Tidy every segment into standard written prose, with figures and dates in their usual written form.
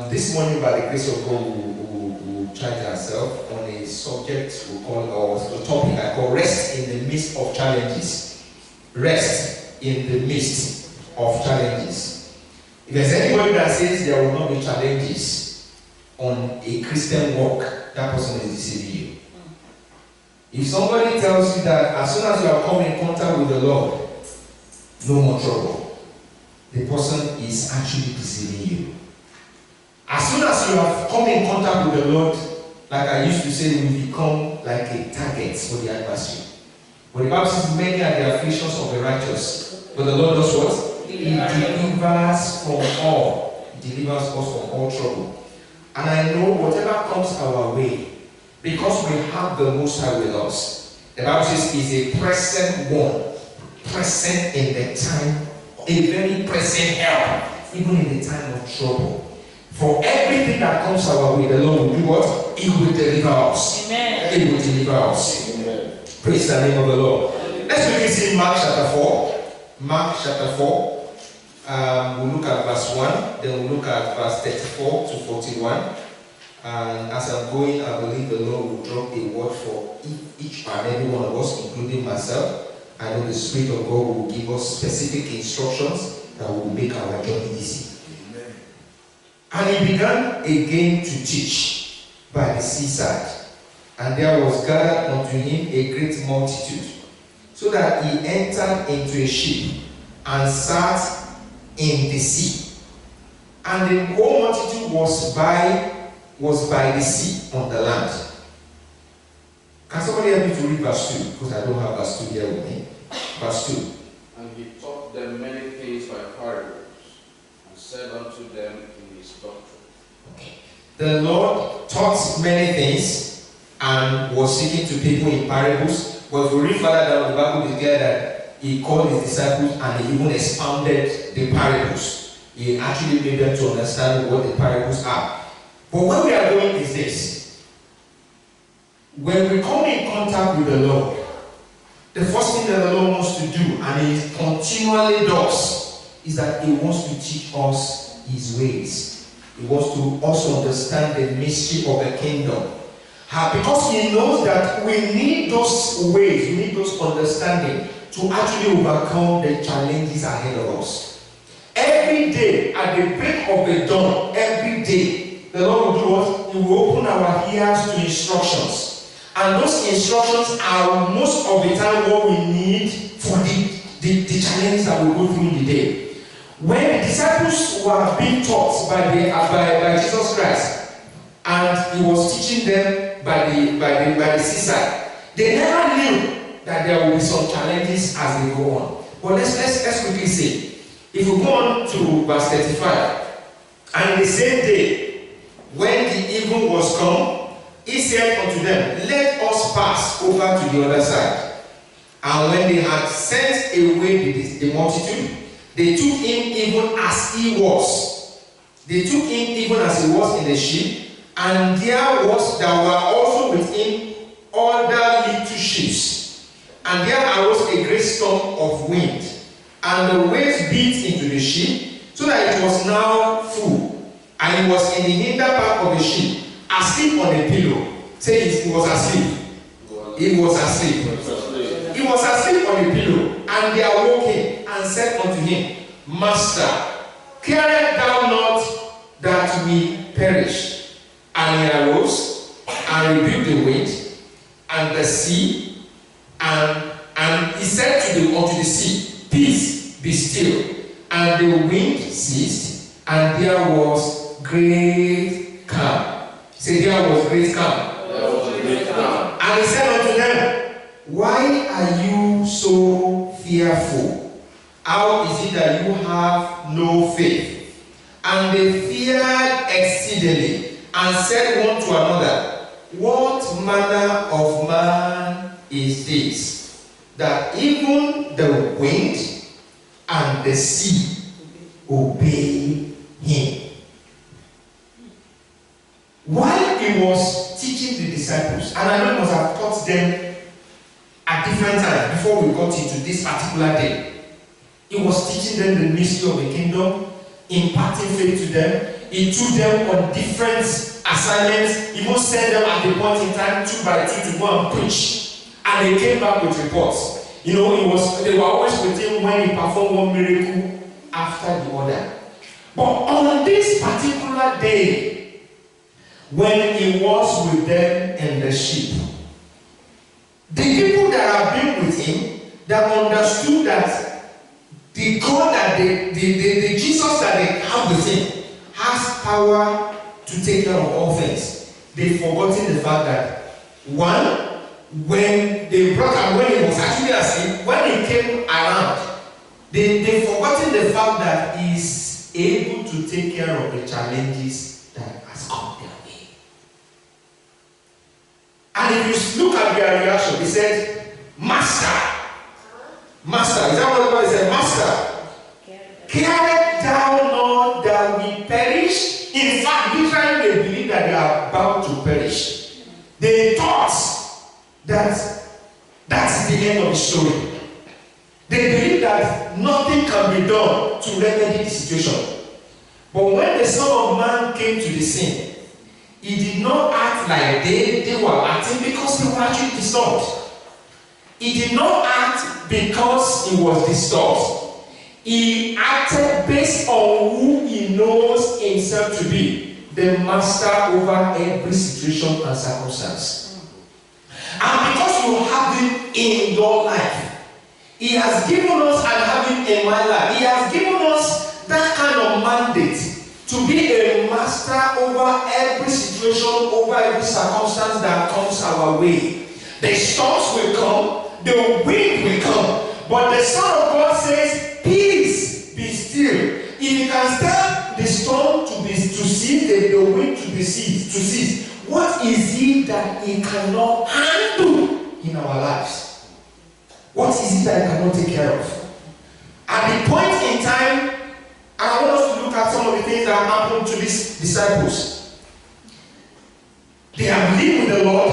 This morning, by the grace of God, we'll charge ourselves on a subject we call, or a topic I call rest in the midst of challenges. Rest in the midst of challenges. If there's anybody that says there will not be challenges on a Christian walk, that person is deceiving you. If somebody tells you that as soon as you have come in contact with the Lord, no more trouble, the person is actually deceiving you. As soon as you have come in contact with the Lord, like I used to say, we become like a target for the adversary. But the Bible says, many are the afflictions of the righteous, but the Lord does what? He delivers from all. He delivers us from all trouble. And I know whatever comes our way, because we have the Most High with us, the Bible says is a present one, present in the time, a very present help, even in the time of trouble. For everything that comes our way, the Lord will do what? He will deliver us. Amen. He will deliver us. Amen. Praise the name of the Lord. Let's quickly see Mark chapter 4. Mark chapter 4. We'll look at verse 1. Then we'll look at verse 34 to 41. And as I'm going, I believe the Lord will drop a word for each and every one of us, including myself. I know the Spirit of God will give us specific instructions that will make our journey easy. Amen. And he began again to teach by the seaside. And there was gathered unto him a great multitude, so that he entered into a ship and sat in the sea. And the whole multitude was by the sea on the land. Can somebody help me to read verse 2? Because I don't have verse 2 here with me. Verse 2. And he taught them many things by parables, and said unto them in his doctrine. Okay. The Lord taught many things and was speaking to people in parables. But if we read further down, the Bible declares that he called his disciples and he even expounded the parables. He actually made them to understand what the parables are. But where we are going is this. When we come in contact with the Lord, the first thing that the Lord wants to do, and he continually does, is that he wants to teach us his ways. He wants to also understand the mystery of the kingdom. Because he knows that we need those ways, we need those understanding to actually overcome the challenges ahead of us. Every day, at the break of the dawn, every day, the Lord will do what? He will open our ears to instructions. And those instructions are most of the time what we need for the challenge that we go through in the day. When the disciples were being taught by Jesus Christ, and he was teaching them by the seaside, they never knew that there will be some challenges as they go on. But let's quickly see. If we go on to verse 35, and the same day, when the evening was come, he said unto them, let us pass over to the other side. And when they had sent away the multitude, they took him even as he was. They took him even as he was in the ship, and there were also with him other little ships. And there arose a great storm of wind, and the waves beat into the ship, so that it was now full. And he was in the hinder part of the ship, asleep on a pillow. Say he was asleep. He was asleep. He was asleep on a pillow. And they awoke him and said unto him, Master, carest thou not that we perish? And he arose and rebuked the wind and the sea, and he said unto the sea, Peace, be still. And the wind ceased, and there was great calm. Say, there was great calm. There was a great calm. And he said unto them, Why are you so fearful? How is it that you have no faith? And they feared exceedingly, and said one to another, What manner of man is this, that even the wind and the sea obey him? While he was teaching the disciples, and I know he must have taught them at different times before we got into this particular day, he was teaching them the mystery of the kingdom, imparting faith to them. He took them on different assignments. He even sent them at the point in time 2 by 2 to go and preach. And they came back with reports. You know, they were always with him when he performed one miracle after the other. But on this particular day, when he was with them in the ship, the people that have been with him, that understood that the God that the Jesus that they have with him has power to take care of all things. They've forgotten the fact that one, when they brought him, when he was actually asleep, when he came around, they've forgotten the fact that he's able to take care of the challenges that has come their way. And if you look at their reaction, they said, Master, is that what God said? Master, carest thou not that we perish? In fact, literally they believe that they are about to perish. They thought that that's the end of the story. They believe that nothing can be done to remedy the situation. But when the Son of Man came to the scene, he did not act like they were acting because they were actually disturbed. He did not act because he was disturbed. He acted based on who he knows himself to be, the master over every situation and circumstance. And because you have him in your life, he has given us, and have him in my life, he has given us that kind of mandate to be a master over every situation, over every circumstance that comes our way. The storms will come, the wind will come, but the Son of God says, peace, be still. If he can tell the storm to cease, the wind to cease, what is it that he cannot handle in our lives? What is it that he cannot take care of? At the point in time, I want us to look at some of the things that happened to these disciples. They have lived with the Lord.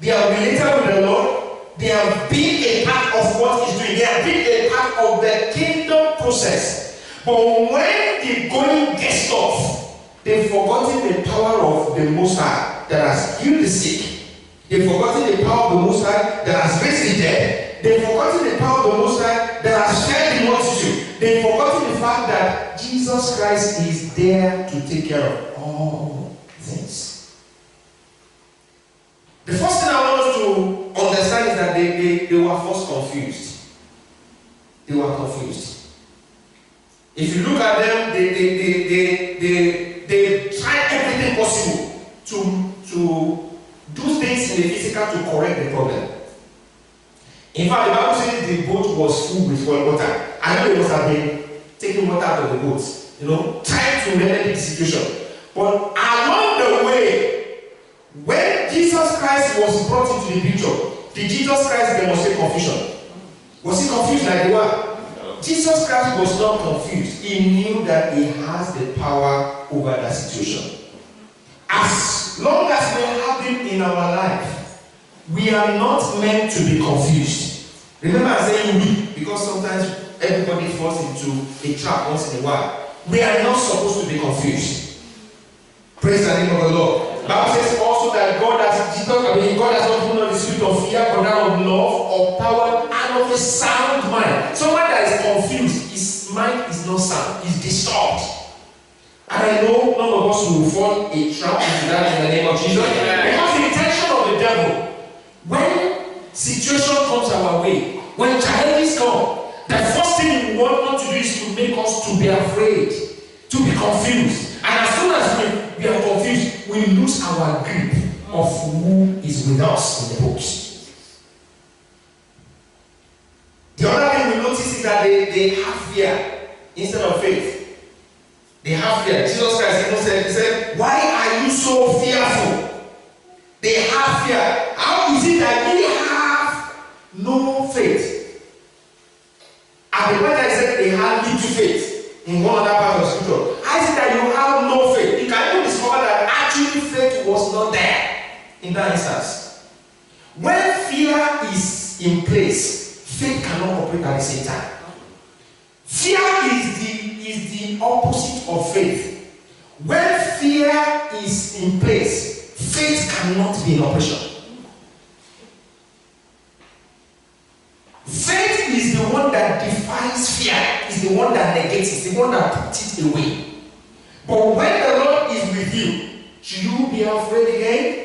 They have related with the Lord. They have been a part of what he's doing. They have been a part of the kingdom process. But when the going gets tough, they've forgotten the power of the Most High that has healed the sick. They've forgotten the power of the Most High that has raised the dead. They've forgotten the power of the Most High that has fed the multitude. They've forgotten the fact that Jesus Christ is there to take care of all things. The first thing I want us to understand is that they were first confused. They were confused. If you look at them, they tried everything possible to do things in the physical to correct the problem. In fact, the Bible says the boat was full with water. I know they must have been taking water out of the boat, trying to remedy the situation. But along the way, when Jesus Christ was brought into the picture, did Jesus Christ demonstrate confusion? Was he confused like they were? Jesus Christ was not confused. He knew that he has the power over that situation. As long as we have him in our life, we are not meant to be confused. Remember I'm saying we, because sometimes everybody falls into a trap once in a while. We are not supposed to be confused. Praise the name of the Lord. The Bible says also that God has not given us the spirit of fear, but now of love, of power, and of a sound mind. Someone that is confused, his mind is not sound, he's disturbed. And I know none of us will fall a trap into that in the name of Jesus. Because the intention of the devil, when situation comes our way, when challenges come, the first thing we want not to do is to make us to be afraid, to be confused. And as soon as we are confused, we lose our grip of who is with us in the books. The other thing we notice is that they have fear instead of faith. They have fear. Jesus Christ even said, he said, why are you so fearful? They have fear. How is it that they have no faith? And the point I said they have little faith in one other part of scripture. How is it that you have no faith? You can even discover that actually faith was not there in that instance. When fear is in place, faith cannot operate at the same time. Fear is the opposite of faith. When fear is in place, faith cannot be in operation. Faith is the one that defies fear, is the one that negates it, the one that puts it away. But when the Lord is with you, should you be afraid again?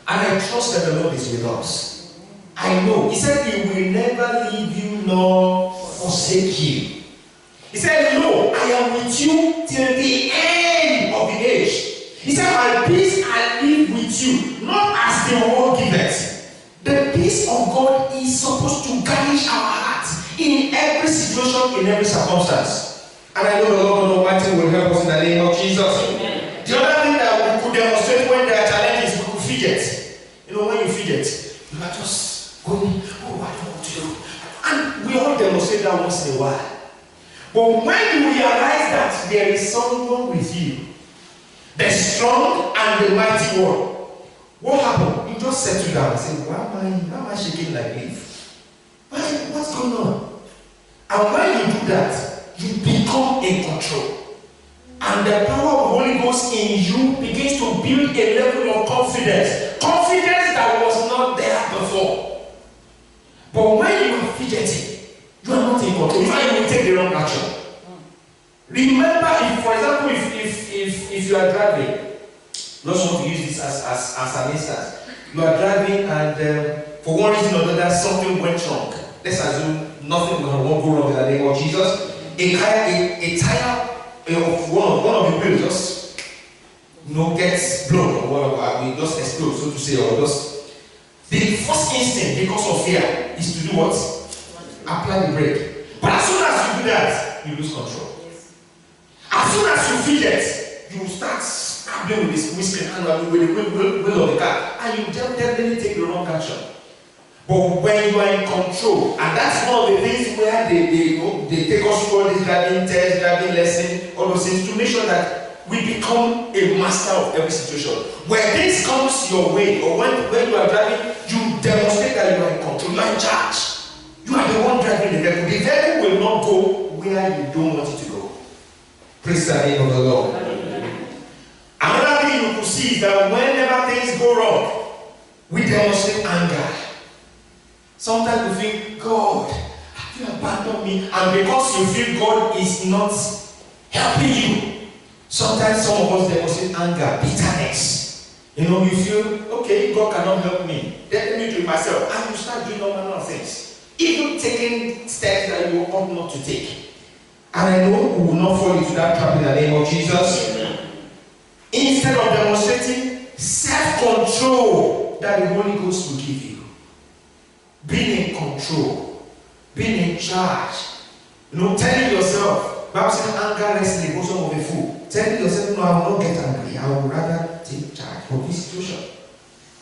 And I trust that the Lord is with us. I know. He said he will never leave you nor forsake you. He said, "Lo, I am with you till the end of the age." He said, "My peace I live with you, not as the world giveth." The peace of God is supposed to guide our hearts in every situation, in every circumstance. And I know the Lord Almighty will help us in the name of Jesus. Amen. The other thing that we could demonstrate when there are challenges, we could fidget. You know, when you fidget, you are just going, "Oh, I don't want to do." And we all demonstrate that once in a while. But when you realize that there is someone with you, the strong and the mighty one, what happened? You just settle down and say, why am I shaking like this? What's going on? And when you do that, you become in control. And the power of the Holy Ghost in you begins to build a level of confidence. Confidence that was not there before. But when you are fidgeting, you are not in control. You will take the wrong action. Remember, if, for example, if you are driving, I just want to use this as an instance. You are driving and for one reason or another something went wrong. Let's assume nothing won't go wrong in the name of Jesus. A tire of one of the wheels just gets blown or whatever, we just explode, so to say, or just the first instinct because of fear is to do what? Apply the brake. But as soon as you do that, you lose control. As soon as you fidget, you start scrabbling with this whiskey and with the wheel of the car, and you definitely take the wrong action. But when you are in control, and that's one of the things where they take us through all this driving test, driving lesson, all those things, to make sure that we become a master of every situation. When things comes your way, or when you are driving, you demonstrate that you are in control, you are in charge. You are the one driving the vehicle. The vehicle will not go where you don't want it to go. Praise the name of the Lord. Another thing you could see is that whenever things go wrong, we demonstrate anger. Sometimes we think, God, have you abandoned me? And because you feel God is not helping you, sometimes some of us demonstrate anger, bitterness. You know, you feel, okay, God cannot help me. Let me do it myself. And you start doing all manner of things. Even taking steps that you ought not to take. And I know we will not fall into that trap in the name of Jesus. Amen. Instead of demonstrating self-control that the Holy Ghost will give you. Being in control. Being in charge. You know, telling yourself, Bible says anger rests in the bosom of a fool. Telling yourself, no, I will not get angry. I would rather take charge of this situation.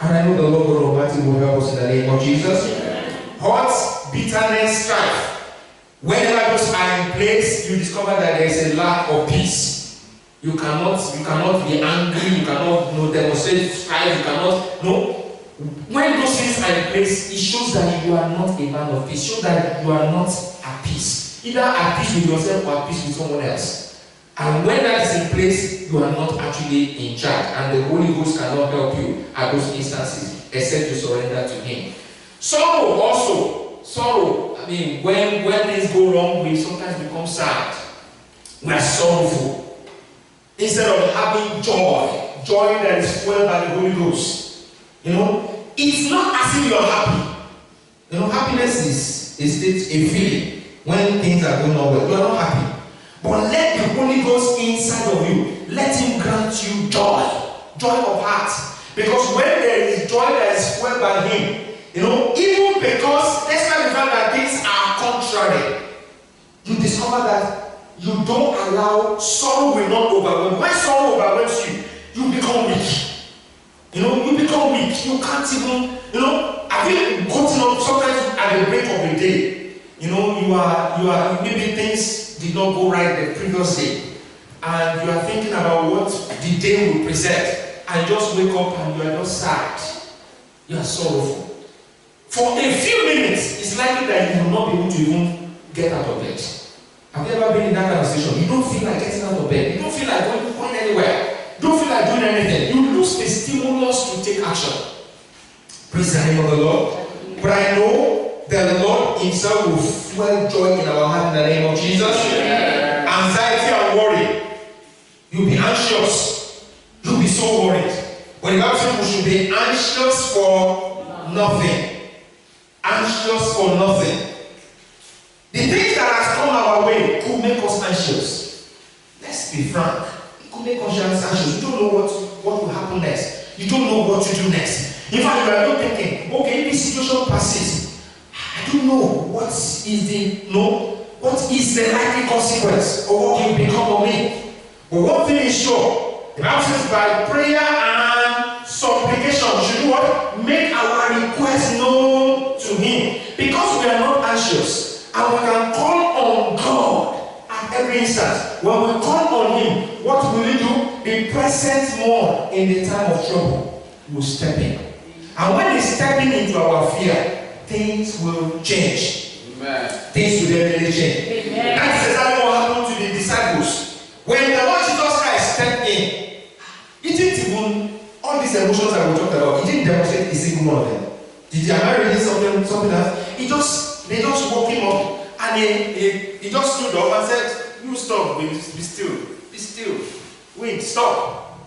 And I know the Lord God Almighty will help us in the name of Jesus. Amen. Hurt, bitterness, strife. Whenever those are in place, you discover that there is a lack of peace. You cannot be angry, you cannot demonstrate strife, you cannot When those things are in place, it shows that you are not a man of peace. It shows that you are not at peace. Either at peace with yourself or at peace with someone else. And when that is in place, you are not actually in charge. And the Holy Ghost cannot help you at those instances, except to surrender to Him. Sorrow also. I mean, when things go wrong, we sometimes become sad. We are sorrowful. Instead of having joy that is fueled by the Holy Ghost. You know, it's not as if you are happy. You know, happiness is a feeling when things are going on well. You are not happy. But let the Holy Ghost inside of you, let Him grant you joy of heart. Because when there is joy that is fueled by Him, you know, even because despite the fact that things are contrary, you discover that you don't allow sorrow will not overwhelm. When sorrow overwhelms you, you become weak. You know, you become weak. You can't even, have you gotten up sometimes at the break of the day? You know, you are maybe things did not go right the previous day. And you are thinking about what the day will present. And you just wake up and you are just sad. You are sorrowful. For a few minutes, it's likely that you will not be able to even get out of bed. Have you ever been in that kind of situation? You don't feel like getting out of bed. You don't feel like going anywhere. You don't us to take action. Praise the name of the Lord. But I know that the Lord Himself will fuel joy in our heart in the name of Jesus. Yeah. Anxiety and worry. You'll be anxious. You'll be so worried. When the Bible says we should be anxious for nothing. Anxious for nothing. The things that has come our way could make us anxious. Let's be frank. It could make us anxious. You don't know what will happen next. You don't know what to do next. In fact, you are not thinking, okay, if this situation passes, I don't know what is the likely consequence of what will become of me. But one thing is sure, the Bible says by prayer and supplication, we should do what? Make our request known to Him. Because we are not anxious, and we can call on God at every instant. When we call on Him, what will He do? Be present more in the time of trouble. He will step in. And when He's stepping into our fear, things will change. Amen. Things will definitely change. Amen. That's exactly what happened to the disciples. When the Lord Jesus Christ stepped in, He didn't even, all these emotions that we talked about, He didn't demonstrate a single one of them. Did you ever read something else? They just woke Him up, and he just stood up and said, "You stop, be still. Wind, stop.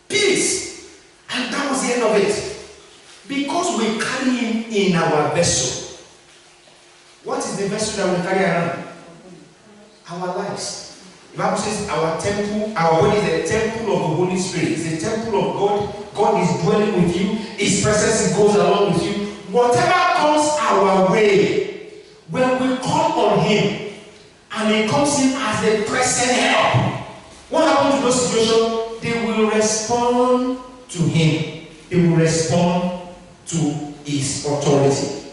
Peace." And that was the end of it. Because we carry Him in our vessel. What is the vessel that we carry around? Our lives. The Bible says our temple, our body is a temple of the Holy Spirit. It's a temple of God. God is dwelling with you. His presence goes along with you. Whatever comes our way, when we call on Him, and He comes in as a present help, what happens to those situations? They will respond to Him. They will respond to His authority.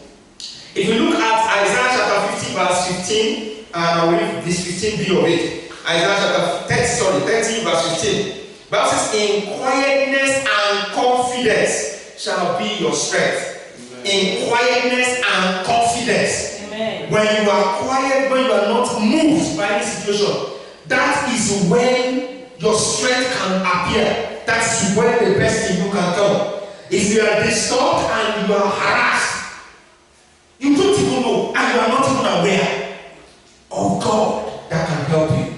If you look at Isaiah chapter 50 verse 15, and I will read this 15b of it. Isaiah chapter 30 verse 15. Bible says, "In quietness and confidence shall be your strength." Amen. In quietness and confidence. Amen. When you are quiet, when you are not moved by any situation, that is when your strength can appear. That's when the best thing you can come. If you are disturbed and you are harassed, you don't even know, and you are not even aware of God that can help you.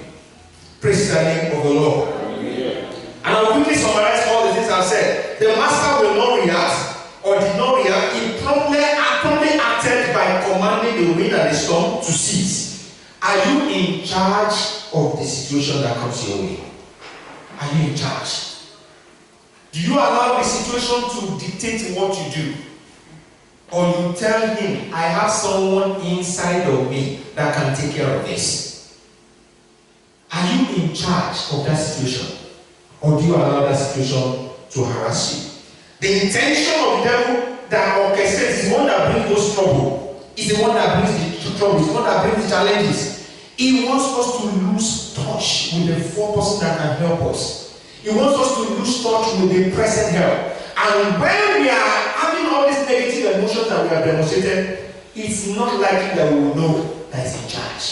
Praise the name of the Lord. Amen. And I'll quickly summarize all the things I've said. The master will not react or did not react. He promptly acted by commanding the wind and the storm to cease. Are you in charge of the situation that comes your way? Are you in charge? Do you allow the situation to dictate what you do? Or you tell Him, I have someone inside of me that can take care of this? Are you in charge of that situation? Or do you allow that situation to harass you? The intention of the devil that orchestrates is the one that brings those trouble. Is the one that brings the trouble. Is the one that brings the challenges. He wants us to lose touch with the four person that can help us. He wants us to lose touch with the present help. And when we are having all these negative emotions that we have demonstrated, it's not likely that we will know that He's in charge.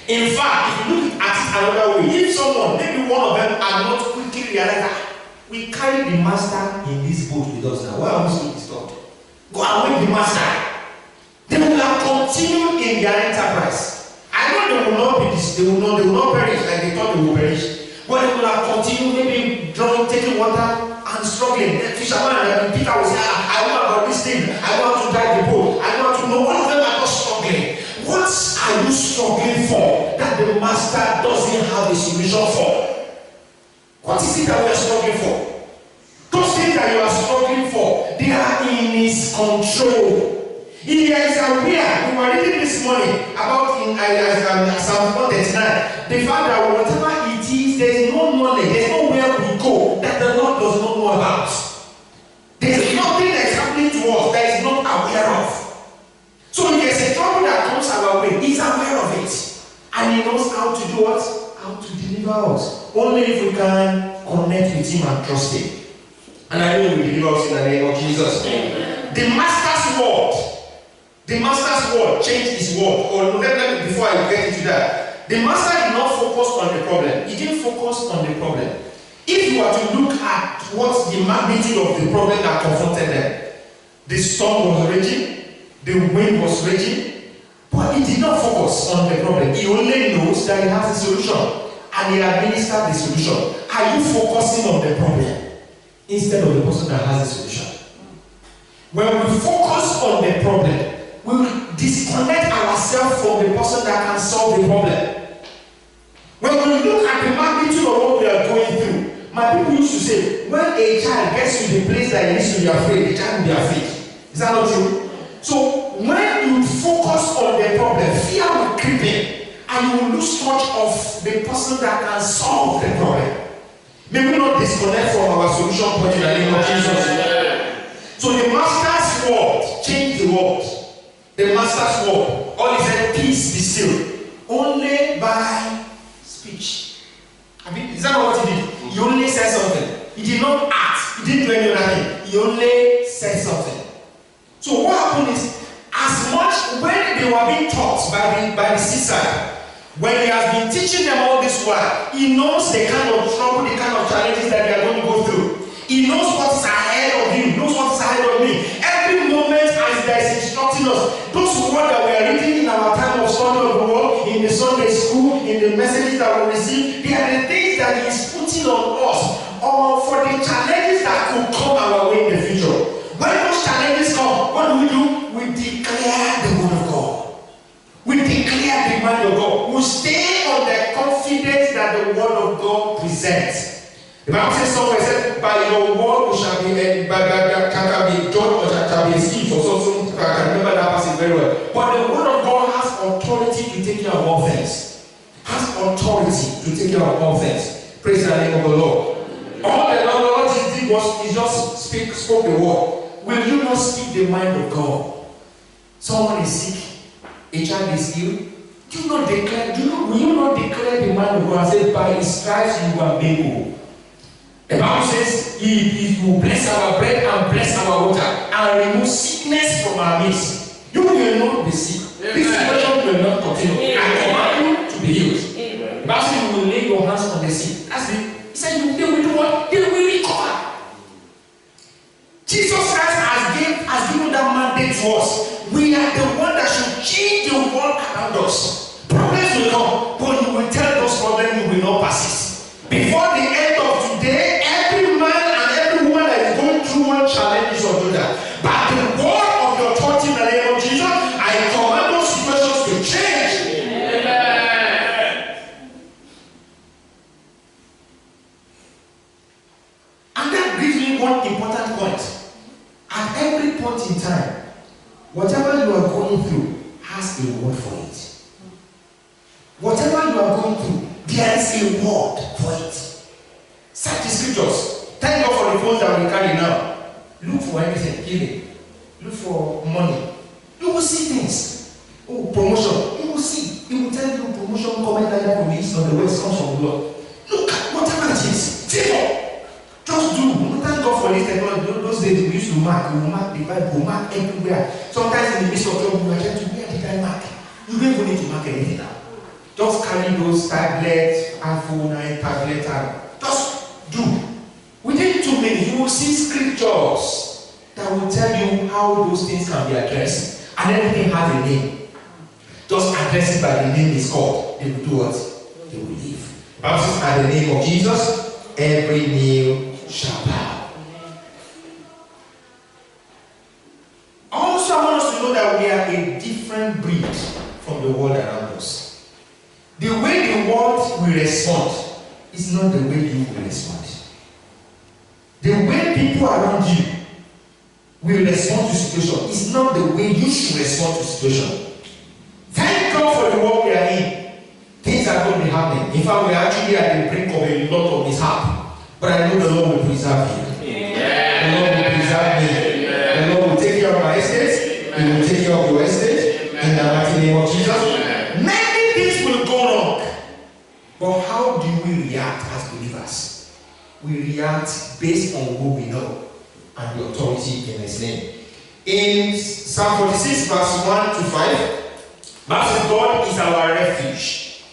In fact, if you look at it another way, if someone, maybe one of them, are not quickly realized that we carry the master in this boat with us now. Why are we so disturbed? Go and wake the master. They will have continued in their enterprise. I know they will not be this, they will not perish like they thought they would perish. But they will have continued, maybe drawing, taking water and struggling. The fisherman and Peter will say, I know about this thing. I want to drive the boat. I want to know. All of them are just struggling. What are you struggling for that the master doesn't have a solution for? What is it that we are struggling for? Those things that you are struggling for, they are in His control. He is aware. We were reading this morning about in Psalm 139. The fact that whatever it is, there is no knowledge, there is nowhere we go that the Lord does not know about. There is nothing that is happening to us that is not aware of. So if there is a trouble that comes our way, He is aware of it. And He knows how to do what? How to deliver us. Only if we can connect with Him and trust Him. And I know He will deliver us in the name of Jesus. Amen. The Master's word. The Master's word changed His word. Or let me before I get into that. The Master did not focus on the problem. He didn't focus on the problem. If you were to look at what the magnitude of the problem that confronted them, the storm was raging, the wind was raging, but he did not focus on the problem. He only knows that he has a solution, and he administered the solution. Are you focusing on the problem instead of the person that has a solution? When we focus on the problem, we will disconnect ourselves from the person that can solve the problem. When we look at the magnitude of what we are going through, my people used to say, when a child gets to the place that he needs to be afraid, the child will be afraid. Is that not true? So when you focus on the problem, fear will creep in, and you will lose touch of the person that can solve the problem. May we not disconnect from our solution point in the name of Jesus. So the master's word changed the world. The master's word, all he said, peace be still, only by speech. I mean, is that not what he did? He only said something. He did not act. He didn't do any other thing. He only said something. So what happened is, as much when they were being taught by the seaside, when he has been teaching them all this while, he knows the kind of trouble, the kind of challenges that they are going to go through. He knows what is ahead of him, knows what is ahead of me. Every moment as there is instructing us, those words that we are reading in our time of study of the word, in the Sunday school, in the messages that we receive, they are the things that he is putting on us, or for the challenges that could come our way in the future. When those challenges come, what do? We declare the word of God. We declare the mind of God. We stay on the confidence that the word of God presents. The Bible says somewhere, said, by your word we shall be judged or shall be esteemed. So I can remember that passage very well. But the word of God has authority to take care of all things. Has authority to take care of all things. Praise the name of the Lord. All the Lord did was he just spoke the word. Will you not speak the mind of God? Someone is sick, a child is ill. Will you not declare the mind of God and say, by his stripes you are made whole? The Bible says he will bless our bread and bless our water and remove sickness from our midst. You will not be sick. This situation will not continue. I command you to be healed. The Bible says you will lay your hands on the sick. That's it. He said they will do what? They will recover. Jesus Christ has given that mandate to us. We are the one that should change the world around us. Problems will come, but you will tell those problems you will not persist. Before the end of today, every man and every woman that is going through one challenge is or do that. By the word of your authority in the name of Jesus, I command those situations to change. Amen. And that brings me one important point. At every point in time, whatever you are going through has a word for it. Whatever you are going through, there is a word for it. Search the scriptures. Thank God for the phones that we carry now. Look for anything, healing. Look for money. You will see things. Oh, promotion. You will see. He will tell you promotion coming either from the east or the west comes from the Lord. Look at whatever it is. Favor. Just do. Thank God for this technology. Those days we used to mark. We mark the Bible. We mark everywhere. Sometimes in the midst of trouble, we are trying to, where did I mark? You don't even need to mark anything now. Just carry those tablets, iPhone, tablet, and just do. Within 2 minutes, you will see scriptures that will tell you how those things can be addressed. And everything has a name. Just address it by the name it's called. They will do what? They will live. The Bible says, at the name of Jesus, every knee shall bow. Also, I want us to know that we are a different breed from the world around us. The way the world will respond is not the way you will respond. The way people around you will respond to situation is not the way you should respond to situation. Thank God for the world we are in. Things are going to be happening. In fact, we are actually at the brink of a lot of mishap. But I know the Lord will preserve you. The Lord will preserve me. The Lord will take care of my estate. He will take care of your estate. In the mighty name of Jesus. Many things will go wrong. But how do we react as believers? We react based on who we know and the authority in His name. In Psalm 46, verse 1 to 5, God is our refuge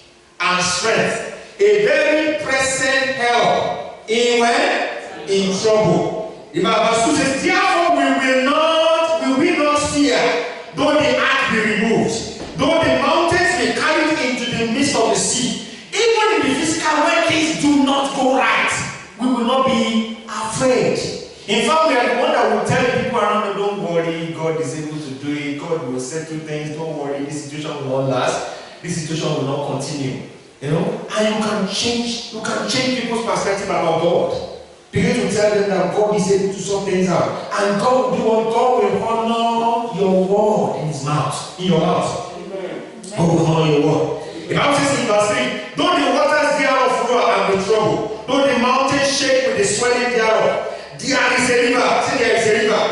and strength, a very present help In trouble. The Bible says, therefore will we not fear, though the earth be removed, though the mountains be carried into the midst of the sea. Even in the physical, when things do not go right, we will not be afraid. In fact, we are the one that will tell people around them, don't worry, God is able to do it, God will settle things, don't worry, this situation will not last, this situation will not continue. You know? And you can change people's perspective about God. Begin to tell them that God is able to sort things out. And God will do what? God will honor your word in his mouth, in your mouth. God will honor your word. The Bible says in verse 3, though the waters thereof roar and be troubled, though the mountains shake with the swelling thereof, there is a river. Say there is a river.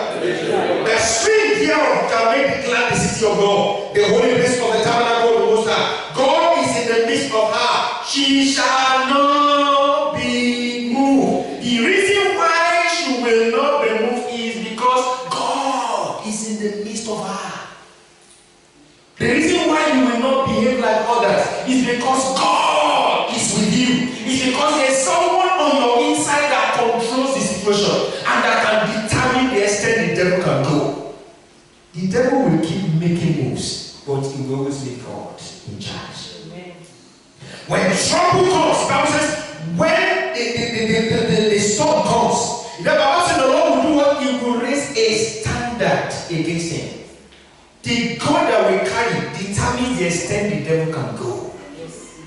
The stream thereof can make the glad the city of God, the holy place of the tabernacle of the Most High. God is in the midst of her. She shall not be moved. The reason why she will not be moved is because God is in the midst of her. The reason why you will not behave like others is because God is with you. It's because there's someone on your inside that controls the situation and that can determine the extent the devil can go. The devil will keep making moves, but he will always leave God in charge. Amen. When trouble comes, the Bible says, when the storm comes, the Bible says the Lord will do what? He will raise a standard against him. The God that we carry determines the extent the devil can go. Yes.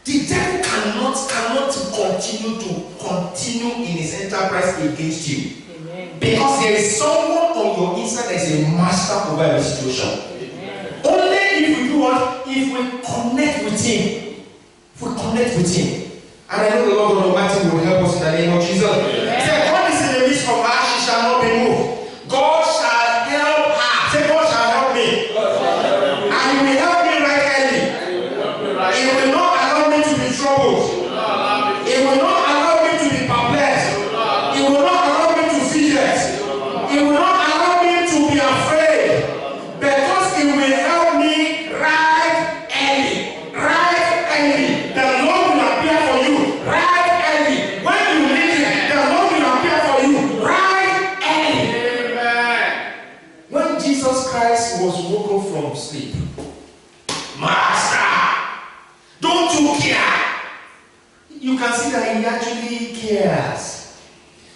The devil cannot continue in his enterprise against you. Amen. Because there is someone on your inside that is a master over the situation. Amen. Only if we do what? If we connect with him. If we connect with him. And I know the Lord God Almighty will help us in the name of Jesus. Say, God is in the midst of her, she shall not be moved. God shall help her. Say, God shall help me. And he will help me right early. He will not allow me to be troubled. He will not allow me to be perplexed. He will not allow me to fidget. He will not allow me to be afraid. Because he will help me right early. Right early. The Lord will appear for you right early. When you need it, the Lord will appear for you right early. Amen. When Jesus Christ was woken from sleep, Master, don't you care? You can see that he actually cares.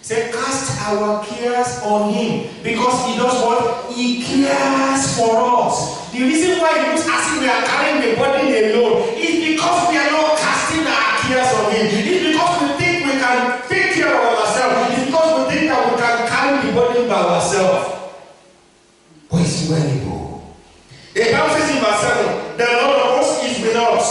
Say, cast our cares on him, because he does what? He cares for us. The reason why he looks as if we are carrying the burden alone is because we are not casting our cares on him. It's because we think we can take care of ourselves. It's because we think that we can carry the burden by ourselves. But he's well able. The Bible says in verse 7, the Lord of hosts is with us.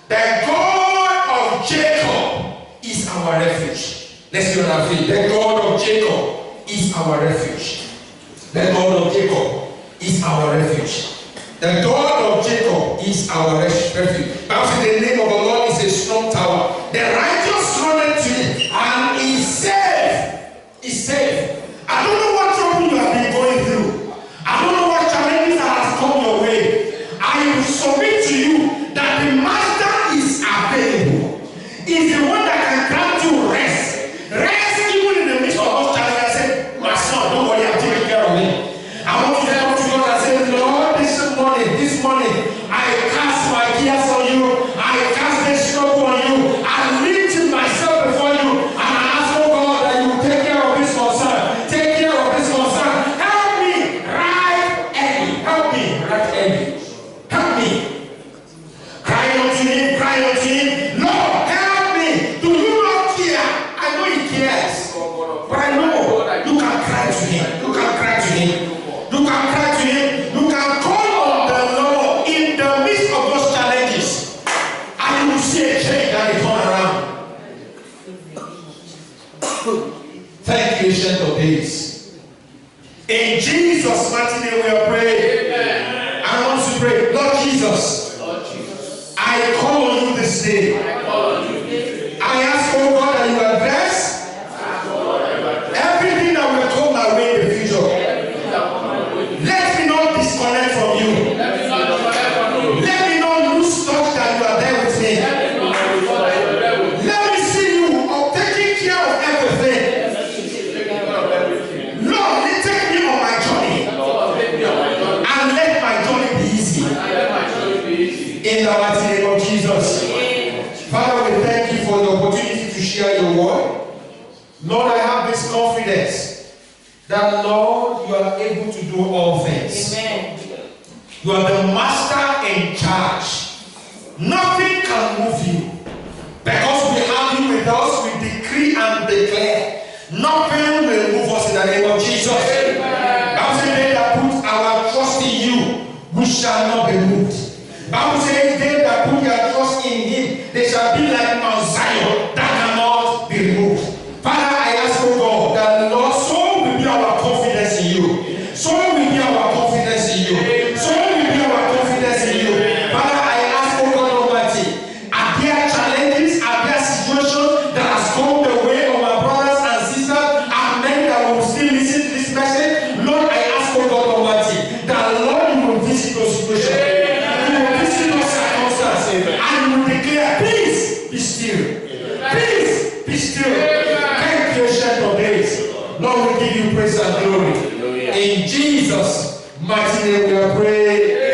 The God of Jacob is our refuge. Let's be on our feet. The God of Jacob is our refuge. The God of Jacob is our refuge. The God of Jacob is our refuge. Bible says the name of the Lord is a strong tower. The righteous run into it and is safe. Is safe. I don't know what trouble you have been going through. I don't know what challenges that has come your way. I will submit to you that the Master is available. Is the one that can grant you rest. Rest even in the midst of those challenges. I said, my son, don't worry, I'm taking care of me. I want you to come to God and say, Lord, this morning, I cast my cares on you. I cast this struggle on you. I lift myself before you. And I ask, oh God, that you take care of this concern. Take care of this concern. Help me right early. Help me right early. Help me. Cry unto him, cry unto him. Lord, help me. Do you not care? I know he cares. But I know you can cry to him. You can cry to him. You can cry to him. You can call on the Lord in the midst of those challenges. And you will see a change that will turn around. Thank you, Ancient of Days. In Jesus' mighty name we are praying. Amen. I want to pray. Lord Jesus, I call on you this day. I ask, oh God, that you address everything that will come my way in the future. Let me not disconnect from you. Let me not lose touch that you are there with me. Let me see you confidence that, Lord, you are able to do all things. Amen. You are the master in charge. Nothing can move you. Because we have you with us, we decree and declare. Nothing will move us in the name of Jesus. Bible says, they that put our trust in you, we shall not be moved. Bible says, they that put their trust in him, they shall be like Mount Zion, that cannot be removed. Father, I ask, oh God, that Lord, so will be our confidence in you. So will be our confidence in you. So will be our confidence in you. Father, I ask, oh God Almighty, are there challenges, are there situations that has come the way of our brothers and sisters, and many that will still listen to this message? Lord, I ask, oh God Almighty, that Lord, you will visit those situations. You will visit those circumstances, and you will declare, peace, be still. Peace, be still. Thank you, Ancient of Days. Lord, we give you praise and glory. In Jesus' mighty name we are praying.